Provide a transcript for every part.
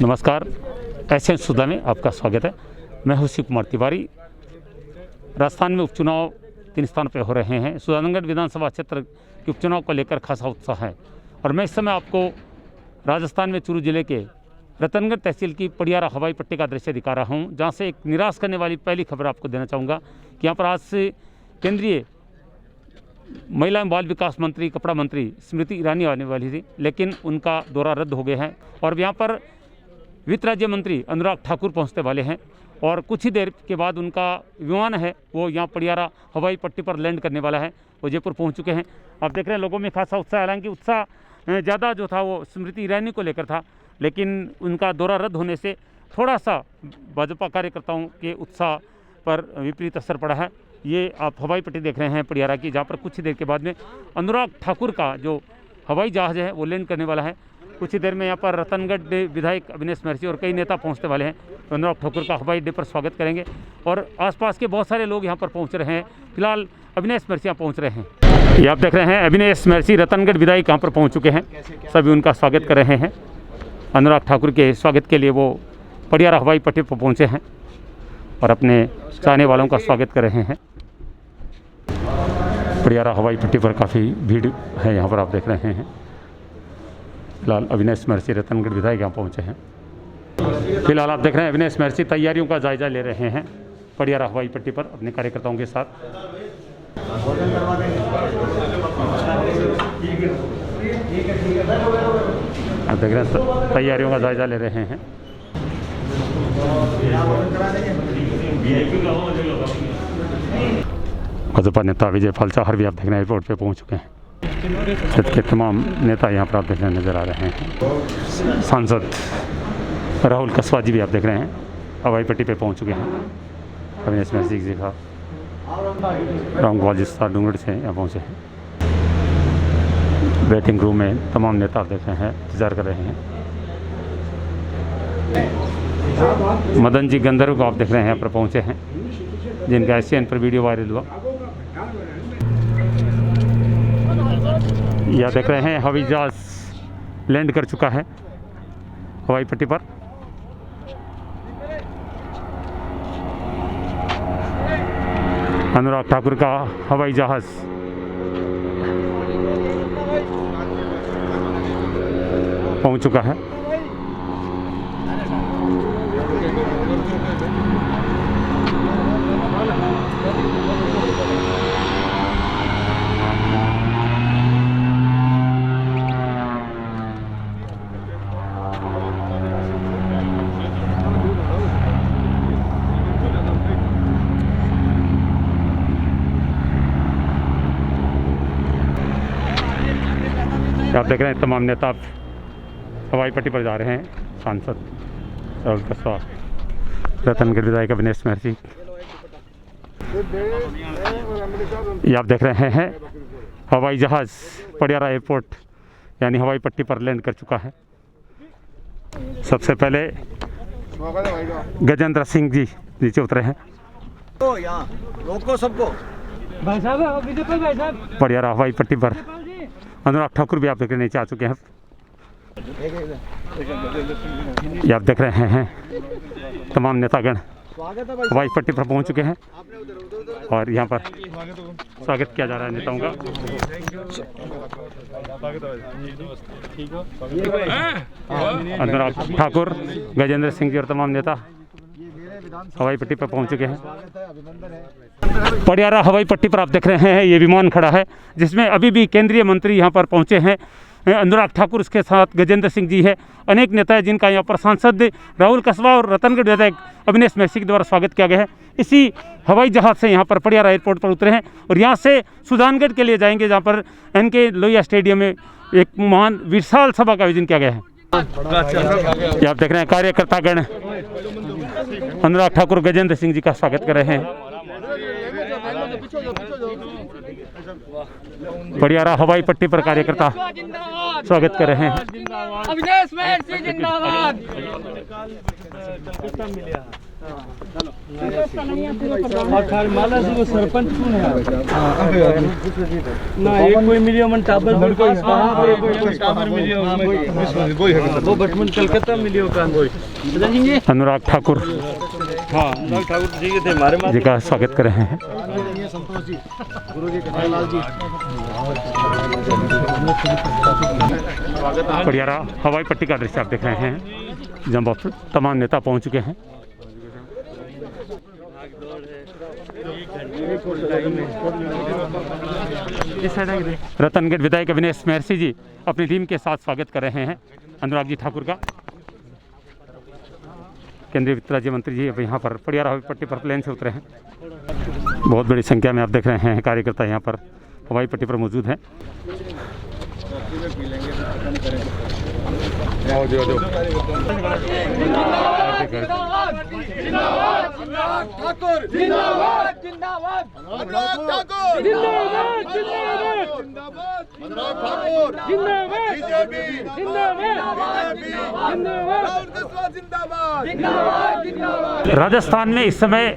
नमस्कार, एशियन सुधा में आपका स्वागत है। मैं हूं शिव कुमार तिवारी। राजस्थान में उपचुनाव 3 स्थान पर हो रहे हैं। सुजानगढ़ विधानसभा क्षेत्र के उपचुनाव को लेकर खासा उत्साह है और मैं इस समय आपको राजस्थान में चूरू जिले के रतनगढ़ तहसील की पड़ियारा हवाई पट्टी का दृश्य दिखा रहा हूं, जहां से एक निराश करने वाली पहली खबर आपको देना चाहूँगा कि यहाँ पर आज से केंद्रीय महिला एवं बाल विकास मंत्री, कपड़ा मंत्री स्मृति ईरानी आने वाली थी, लेकिन उनका दौरा रद्द हो गया है और यहाँ पर वित्त राज्य मंत्री अनुराग ठाकुर पहुँचने वाले हैं और कुछ ही देर के बाद उनका विमान है वो यहाँ पड़ियारा हवाई पट्टी पर लैंड करने वाला है। वो जयपुर पहुँच चुके हैं। आप देख रहे हैं लोगों में खासा उत्साह, हालांकि उत्साह ज़्यादा जो था वो स्मृति ईरानी को लेकर था, लेकिन उनका दौरा रद्द होने से थोड़ा सा भाजपा कार्यकर्ताओं के उत्साह पर विपरीत असर पड़ा है। ये आप हवाई पट्टी देख रहे हैं पड़ियारा की, जहाँ पर कुछ ही देर के बाद में अनुराग ठाकुर का जो हवाई जहाज़ है वो लैंड करने वाला है। कुछ ही देर में यहाँ पर रतनगढ़ विधायक अविनेश महर्षि और कई नेता पहुँचने वाले हैं। तो अनुराग ठाकुर का हवाई अड्डे पर स्वागत करेंगे और आसपास के बहुत सारे लोग यहाँ पर पहुँच रहे हैं। फिलहाल अविनेश महर्षि यहाँ पहुँच रहे हैं। ये आप देख रहे हैं अविनेश महर्षि रतनगढ़ विधायक यहाँ पर पहुँच चुके हैं। सभी उनका स्वागत कर रहे हैं। अनुराग ठाकुर के स्वागत के लिए वो पड़ियारा हवाई पट्टी पर पहुँचे हैं और अपने चाहने वालों का स्वागत कर रहे हैं। पड़ियारा हवाई पट्टी पर काफ़ी भीड़ है, यहाँ पर आप देख रहे हैं। फिलहाल अविनेश महर्षि रतनगढ़ विधायक यहाँ पहुँचे हैं। फिलहाल आप देख रहे हैं अविनेश महर्षि तैयारियों का जायजा ले रहे हैं पड़ियारा हवाई पट्टी पर अपने कार्यकर्ताओं के साथ। आप देख रहे हैं तैयारियों का जायजा ले रहे हैं। भाजपा नेता विजय पाल चाहर भी आप देख रहे हैं एयरपोर्ट पे पहुंच चुके हैं। क्षेत्र के तमाम नेता यहाँ पर आप देखने नजर आ रहे हैं। सांसद राहुल कसवा जी भी आप देख रहे हैं हवाई पट्टी पे पहुंच चुके हैं। अविनेश महर्षि जी का रामगोपाल जी डूंगरगढ़ से यहाँ पहुँचे हैं। वेटिंग रूम में तमाम नेता आप देख रहे हैं, इंतजार कर रहे हैं। मदन जी गंधर्व को आप देख रहे हैं यहाँ पर पहुँचे हैं, जिनका एशियन पर वीडियो वायरल हुआ। यह देख रहे हैं हवाई जहाज लैंड कर चुका है हवाई पट्टी पर। अनुराग ठाकुर का हवाई जहाज पहुंच चुका है। आप देख रहे हैं तमाम नेता हवाई पट्टी पर जा रहे हैं। सांसद राहुल कसवा, रतनगढ़ विधायक अविनेश महर्षि, ये आप देख रहे हैं हवाई जहाज पड़ियारा एयरपोर्ट यानी हवाई पट्टी पर लैंड कर चुका है। सबसे पहले गजेंद्र सिंह जी नीचे उतरे हैं। रोको सबको पड़ियारा हवाई पट्टी पर अनुराग ठाकुर भी आप देख रहे नीचे आ चुके हैं। ये आप देख रहे हैं तमाम नेतागण हवाई पट्टी पर पहुंच चुके हैं और यहाँ पर स्वागत किया जा रहा है नेताओं का। अनुराग ठाकुर, गजेंद्र सिंह जी और तमाम नेता हवाई पट्टी पर पहुंच चुके हैं। पड़ियारा हवाई पट्टी पर आप देख रहे हैं ये विमान खड़ा है, जिसमें अभी भी केंद्रीय मंत्री यहाँ पर पहुँचे हैं। अनुराग ठाकुर, उसके साथ गजेंद्र सिंह जी है, अनेक नेता है जिनका यहाँ पर सांसद राहुल कसवा और रतनगढ़ विधायक अविनेश महर्षि के द्वारा स्वागत किया गया है। इसी हवाई जहाज़ से यहाँ पर पड़ियारा एयरपोर्ट पर उतरे हैं और यहाँ से सुजानगढ़ के लिए जाएंगे, जहाँ पर NK लोहिया स्टेडियम में एक महान विशाल सभा का आयोजन किया गया है। ये आप देख रहे हैं कार्यकर्तागण अनुराग ठाकुर, गजेंद्र सिंह जी का स्वागत कर रहे हैं। पड़ियारा हवाई पट्टी पर कार्यकर्ता स्वागत कर रहे हैं। अविनेश महर्षि जिंदाबाद। माला जी को सरपंच कौन है ना एक कोई मिलियो मन टाबर टाबर मिलियो वो बटमन कलकत्ता मिलियो का अनुराग ठाकुर हाँ अनुराग ठाकुर जी के थे हमारे जी का स्वागत कर रहे हैं। संतोष जी, गुरु जी, कन्हैयालाल जी। पड़ियारा हवाई पट्टी का दृश्य आप देख रहे हैं, जहाँ बहुत तमाम नेता पहुंच चुके हैं। रतनगढ़ विधायक अविनेश महर्षि जी अपनी टीम के साथ स्वागत कर रहे हैं अनुराग जी ठाकुर का। केंद्रीय वित्त राज्य मंत्री जी अब यहाँ पर पड़ियारा हवाई पट्टी पर प्लेन से उतरे हैं। बहुत बड़ी संख्या में आप देख रहे हैं कार्यकर्ता यहाँ पर हवाई पट्टी पर मौजूद हैं। राजस्थान में इस समय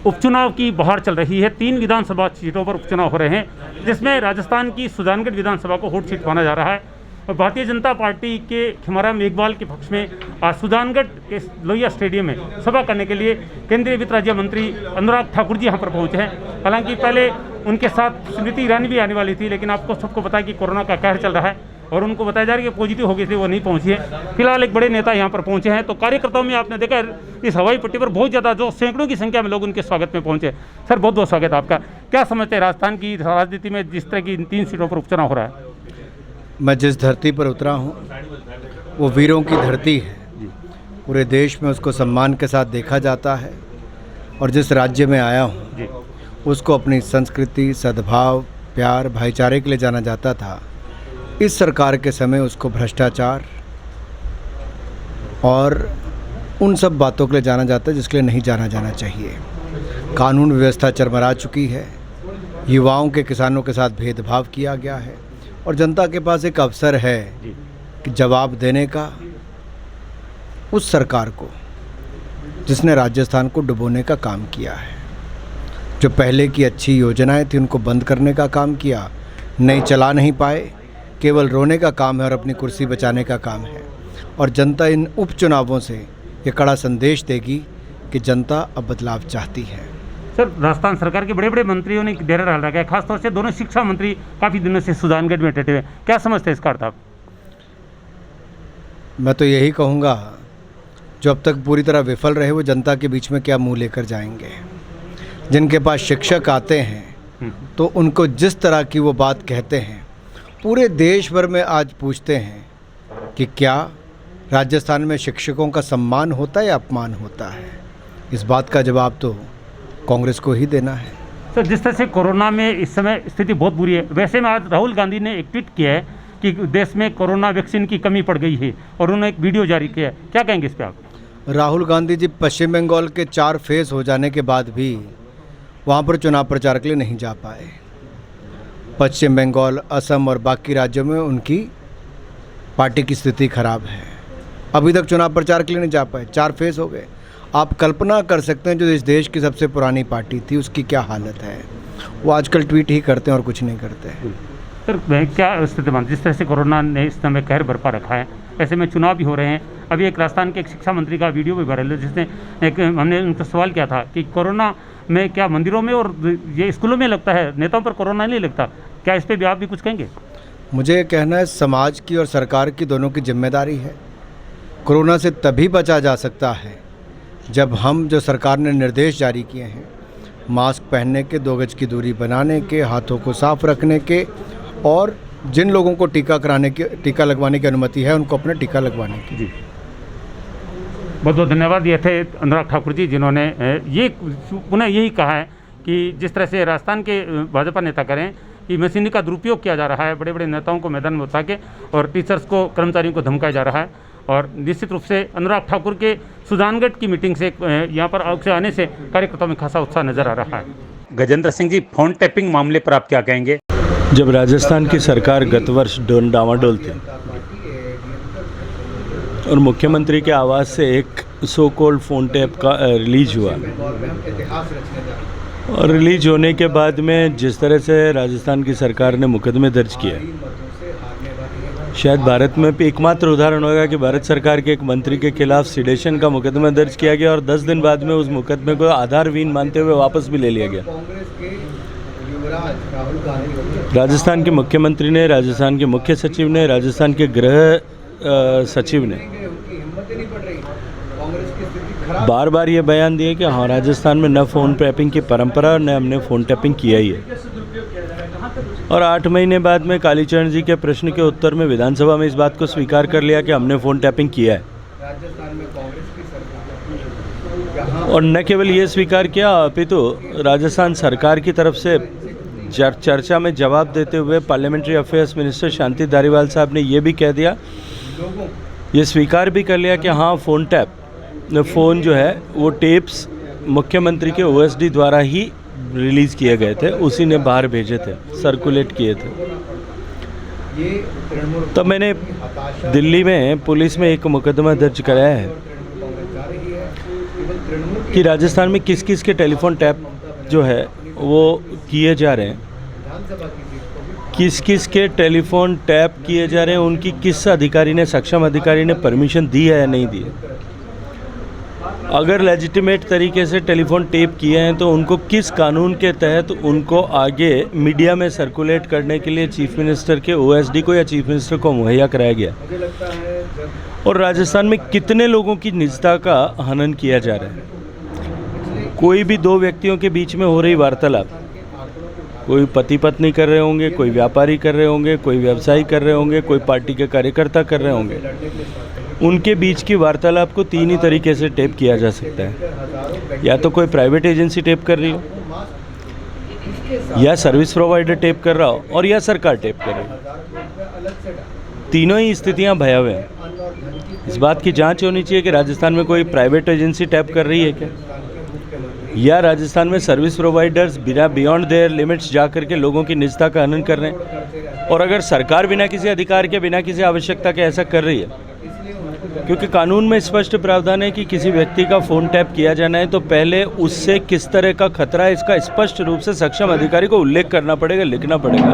उपचुनाव की बहार चल रही है। 3 विधानसभा सीटों पर उपचुनाव हो रहे हैं, जिसमें राजस्थान की सुजानगढ़ विधानसभा को हॉट सीट माना जा रहा है। और भारतीय जनता पार्टी के खिमाराम मेघवाल के पक्ष में आज सुजानगढ़ के लोहिया स्टेडियम में सभा करने के लिए केंद्रीय वित्त राज्य मंत्री अनुराग ठाकुर जी यहाँ पर पहुँचे हैं। हालांकि पहले उनके साथ स्मृति ईरानी भी आने वाली थी, लेकिन आपको सबको पता है कि कोरोना का कहर चल रहा है और उनको बताया जा रहा है कि पॉजिटिव हो गई थी, वो नहीं पहुंची है। फिलहाल एक बड़े नेता यहाँ पर पहुंचे हैं, तो कार्यकर्ताओं में आपने देखा इस हवाई पट्टी पर बहुत ज़्यादा जो सैकड़ों की संख्या में लोग उनके स्वागत में पहुंचे। सर बहुत बहुत स्वागत है आपका। क्या समझते हैं राजस्थान की राजनीति में जिस तरह की 3 सीटों पर उपचुनाव हो रहा है? मैं जिस धरती पर उतरा हूँ वो वीरों की धरती है। पूरे देश में उसको सम्मान के साथ देखा जाता है और जिस राज्य में आया हूँ उसको अपनी संस्कृति, सद्भाव, प्यार, भाईचारे के लिए जाना जाता था। इस सरकार के समय उसको भ्रष्टाचार और उन सब बातों के लिए जाना जाता है जिसके लिए नहीं जाना जाना चाहिए। कानून व्यवस्था चरमरा चुकी है, युवाओं के, किसानों के साथ भेदभाव किया गया है और जनता के पास एक अवसर है कि जवाब देने का उस सरकार को जिसने राजस्थान को डुबोने का काम किया है। जो पहले की अच्छी योजनाएं थी उनको बंद करने का काम किया, नई चला नहीं पाए, केवल रोने का काम है और अपनी कुर्सी बचाने का काम है। और जनता इन उपचुनावों से ये कड़ा संदेश देगी कि जनता अब बदलाव चाहती है। सर राजस्थान सरकार के बड़े बड़े मंत्रियों ने डेरा डाल रखा है, खासतौर से दोनों शिक्षा मंत्री काफ़ी दिनों से सुजानगढ़ में डटे हुए। क्या समझते हैं इसका अर्थ आप? मैं तो यही कहूँगा, जो अब तक पूरी तरह विफल रहे वो जनता के बीच में क्या मुंह लेकर जाएंगे। जिनके पास शिक्षक आते हैं तो उनको जिस तरह की वो बात कहते हैं, पूरे देश भर में आज पूछते हैं कि क्या राजस्थान में शिक्षकों का सम्मान होता है या अपमान होता है। इस बात का जवाब तो कांग्रेस को ही देना है। सर जिस तरह से कोरोना में इस समय स्थिति बहुत बुरी है, वैसे में आज राहुल गांधी ने एक ट्वीट किया है कि देश में कोरोना वैक्सीन की कमी पड़ गई है और उन्होंने एक वीडियो जारी किया है। क्या कहेंगे इस पर आप? राहुल गांधी जी पश्चिम बंगाल के 4 फेज हो जाने के बाद भी वहाँ पर चुनाव प्रचार के लिए नहीं जा पाए। पश्चिम बंगाल, असम और बाकी राज्यों में उनकी पार्टी की स्थिति खराब है, अभी तक चुनाव प्रचार के लिए नहीं जा पाए। 4 फेज हो गए। आप कल्पना कर सकते हैं जो इस देश की सबसे पुरानी पार्टी थी उसकी क्या हालत है। वो आजकल ट्वीट ही करते हैं और कुछ नहीं करते। सर क्या स्थिति मान, जिस तरह से कोरोना ने इस समय कहर बरपा रखा है, ऐसे में चुनाव भी हो रहे हैं। अभी एक राजस्थान के एक शिक्षा मंत्री का वीडियो भी वायरल है, जिसने हमने उनसे सवाल किया था कि कोरोना में क्या मंदिरों में और ये स्कूलों में लगता है, नेताओं पर कोरोना नहीं लगता। क्या इस पर भी आप भी कुछ कहेंगे? मुझे कहना है समाज की और सरकार की दोनों की जिम्मेदारी है। कोरोना से तभी बचा जा सकता है जब हम, जो सरकार ने निर्देश जारी किए हैं, मास्क पहनने के, 2 गज की दूरी बनाने के, हाथों को साफ रखने के, और जिन लोगों को टीका लगवाने की अनुमति है उनको अपना टीका लगवाने की। जी बहुत बहुत धन्यवाद। ये थे अनुराग ठाकुर जी, जिन्होंने ये पुनः यही कहा है कि जिस तरह से राजस्थान के भाजपा नेता करें कि मशीनरी का दुरुपयोग किया जा रहा है, बड़े बड़े नेताओं को मैदान में उतार के, और टीचर्स को, कर्मचारियों को धमकाया जा रहा है। और निश्चित रूप से अनुराग ठाकुर के सुजानगढ़ की मीटिंग से, यहाँ पर अवश्य आने से कार्यकर्ताओं में खासा उत्साह नजर आ रहा है। गजेंद्र सिंह जी, फोन टैपिंग मामले पर आप क्या कहेंगे? जब राजस्थान की सरकार गत वर्ष डामाडोल थी और मुख्यमंत्री के आवास से एक सो कॉल्ड फ़ोन टैप का रिलीज हुआ, और रिलीज होने के बाद में जिस तरह से राजस्थान की सरकार ने मुकदमे दर्ज किया, शायद भारत में भी एकमात्र उदाहरण होगा कि भारत सरकार के एक मंत्री के खिलाफ सिडेशन का मुकदमा दर्ज किया गया और 10 दिन बाद में उस मुकदमे को आधारहीन मानते हुए वापस भी ले लिया गया। राजस्थान के मुख्यमंत्री ने, राजस्थान के मुख्य सचिव ने, राजस्थान के गृह सचिव ने बार बार ये बयान दिए कि हाँ, राजस्थान में न फ़ोन टैपिंग की परंपरा और न हमने फ़ोन टैपिंग किया ही है। और 8 महीने बाद में कालीचरण जी के प्रश्न के उत्तर में विधानसभा में इस बात को स्वीकार कर लिया कि हमने फ़ोन टैपिंग किया है। और न केवल ये स्वीकार किया, अपितु राजस्थान सरकार की तरफ से चर्चा में जवाब देते हुए parliamentary affairs minister Shanti Dhariwal साहब ने ये भी कह दिया, ये स्वीकार भी कर लिया कि हाँ, फ़ोन जो है वो टेप्स मुख्यमंत्री के OSD द्वारा ही रिलीज़ किए गए थे, उसी ने बाहर भेजे थे, सर्कुलेट किए थे। तब मैंने दिल्ली में पुलिस में एक मुकदमा दर्ज कराया है कि राजस्थान में किस किस के टेलीफोन टैप जो है वो किए जा रहे हैं, किस किस के टेलीफोन टैप किए जा रहे हैं, उनकी किस अधिकारी ने, सक्षम अधिकारी ने परमिशन दी है या नहीं दी है। अगर लेजिटिमेट तरीके से टेलीफोन टेप किए हैं तो उनको किस कानून के तहत उनको आगे मीडिया में सर्कुलेट करने के लिए चीफ मिनिस्टर के OSD को या चीफ मिनिस्टर को मुहैया कराया गया, और राजस्थान में कितने लोगों की निजता का हनन किया जा रहा है। कोई भी 2 व्यक्तियों के बीच में हो रही वार्तालाप, कोई पति पत्नी कर रहे होंगे, कोई व्यापारी कर रहे होंगे, कोई व्यवसायी कर रहे होंगे, कोई पार्टी के कार्यकर्ता कर रहे होंगे, उनके बीच की वार्तालाप को 3 ही तरीके से टेप किया जा सकता है। या तो कोई प्राइवेट एजेंसी टेप कर रही हो, या सर्विस प्रोवाइडर टेप कर रहा हो, और या सरकार टेप कर रही हो। तीनों ही स्थितियां भयावह हैं। इस बात की जांच होनी चाहिए कि राजस्थान में कोई प्राइवेट एजेंसी टैप कर रही है क्या, या राजस्थान में सर्विस प्रोवाइडर्स बिना बियॉन्ड देयर लिमिट्स जा करके लोगों की निजता का हनन कर रहे हैं। और अगर सरकार बिना किसी अधिकार के, बिना किसी आवश्यकता के ऐसा कर रही है, क्योंकि कानून में स्पष्ट प्रावधान है कि किसी व्यक्ति का फ़ोन टैप किया जाना है तो पहले उससे किस तरह का खतरा है इसका स्पष्ट रूप से सक्षम अधिकारी को उल्लेख करना पड़ेगा, लिखना पड़ेगा,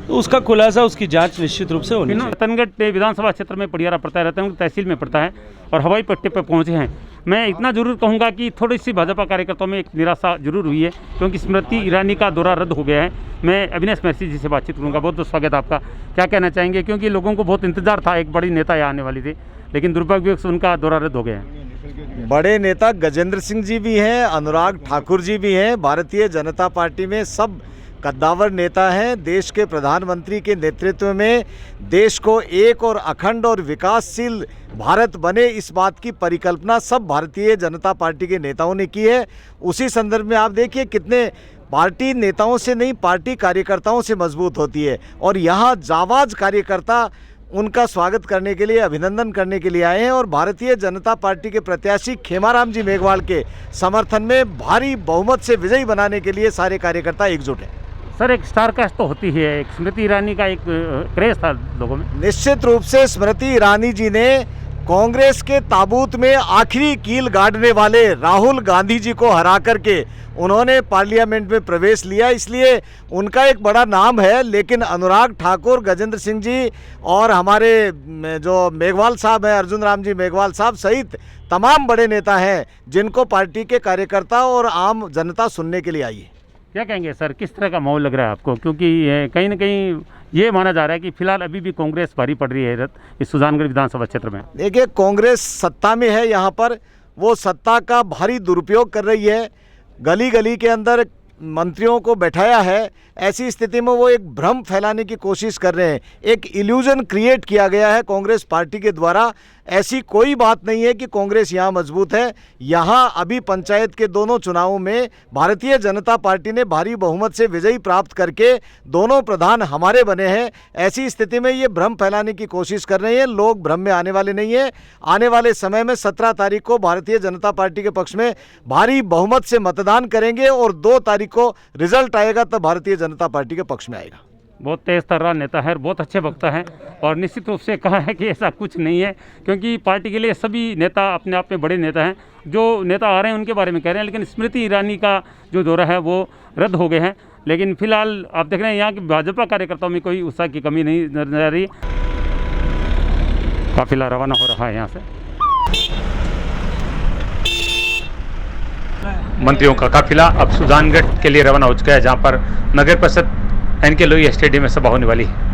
तो उसका खुलासा, उसकी जांच निश्चित रूप से होनी चाहिए। रतनगढ़ विधानसभा क्षेत्र में पड़ियारा पड़ता है, रतनगढ़ तहसील में पड़ता है और हवाई पट्टी पर पहुँचे हैं। मैं इतना जरूर कहूँगा कि थोड़ी सी भाजपा कार्यकर्ताओं में एक निराशा जरूर हुई है, क्योंकि स्मृति ईरानी का दौरा रद्द हो गया है। मैं अविनाश महर्षि जी से बातचीत करूँगा। बहुत बहुत स्वागत आपका। क्या कहना चाहेंगे, क्योंकि लोगों को बहुत इंतजार था, एक बड़ी नेता यहाँ आने वाली थी, लेकिन दुर्भाग्यवश उनका दौरा रद्द हो गया है। बड़े नेता गजेंद्र सिंह जी भी हैं, अनुराग ठाकुर जी भी हैं, भारतीय जनता पार्टी में सब कद्दावर नेता हैं। देश के प्रधानमंत्री के नेतृत्व में देश को एक और अखंड और विकासशील भारत बने, इस बात की परिकल्पना सब भारतीय जनता पार्टी के नेताओं ने की है। उसी संदर्भ में आप देखिए कितने पार्टी नेताओं से नहीं, पार्टी कार्यकर्ताओं से मजबूत होती है, और यहाँ जाबाज कार्यकर्ता उनका स्वागत करने के लिए, अभिनंदन करने के लिए आए हैं। और भारतीय जनता पार्टी के प्रत्याशी खेमाराम जी मेघवाल के समर्थन में भारी बहुमत से विजयी बनाने के लिए सारे कार्यकर्ता एकजुट हैं। सर, एक स्टार कास्ट तो होती है, एक स्मृति ईरानी का एक क्रेज था लोगों में। निश्चित रूप से स्मृति ईरानी जी ने कांग्रेस के ताबूत में आखिरी कील गाड़ने वाले राहुल गांधी जी को हरा करके उन्होंने पार्लियामेंट में प्रवेश लिया, इसलिए उनका एक बड़ा नाम है। लेकिन अनुराग ठाकुर, गजेंद्र सिंह जी और हमारे जो मेघवाल साहब हैं, अर्जुन राम जी मेघवाल साहब सहित तमाम बड़े नेता हैं जिनको पार्टी के कार्यकर्ता और आम जनता सुनने के लिए आई है। क्या कहेंगे सर, किस तरह का माहौल लग रहा है आपको, क्योंकि कहीं ना कहीं ये माना जा रहा है कि फिलहाल अभी भी कांग्रेस भारी पड़ रही है इस सुजानगढ़ विधानसभा क्षेत्र में। देखिए, कांग्रेस सत्ता में है, यहाँ पर वो सत्ता का भारी दुरुपयोग कर रही है, गली गली के अंदर मंत्रियों को बैठाया है। ऐसी स्थिति में वो एक भ्रम फैलाने की कोशिश कर रहे हैं, एक इल्यूजन क्रिएट किया गया है कांग्रेस पार्टी के द्वारा। ऐसी कोई बात नहीं है कि कांग्रेस यहाँ मजबूत है। यहाँ अभी पंचायत के दोनों चुनावों में भारतीय जनता पार्टी ने भारी बहुमत से विजयी प्राप्त करके दोनों प्रधान हमारे बने हैं। ऐसी स्थिति में ये भ्रम फैलाने की कोशिश कर रहे हैं, लोग भ्रम में आने वाले नहीं हैं। आने वाले समय में 17 तारीख को भारतीय जनता पार्टी के पक्ष में भारी बहुमत से मतदान करेंगे और 2 तारीख को रिजल्ट आएगा तब भारतीय जनता पार्टी के पक्ष में आएगा। बहुत तेज तर्रा नेता है और बहुत अच्छे वक्ता हैं, और निश्चित रूप से कहा है कि ऐसा कुछ नहीं है, क्योंकि पार्टी के लिए सभी नेता अपने आप में बड़े नेता हैं। जो नेता आ रहे हैं उनके बारे में कह रहे हैं, लेकिन स्मृति ईरानी का जो दौरा है वो रद्द हो गए हैं। लेकिन फिलहाल आप देख रहे हैं यहाँ के भाजपा कार्यकर्ताओं में कोई उत्साह की कमी नहीं नजर आ रही। काफिला रवाना हो रहा है यहाँ से, मंत्रियों का काफिला अब सुजानगढ़ के लिए रवाना हो चुका है, जहाँ पर नगर परिषद एनके लोहिया स्टेडियम में सभा होने वाली है।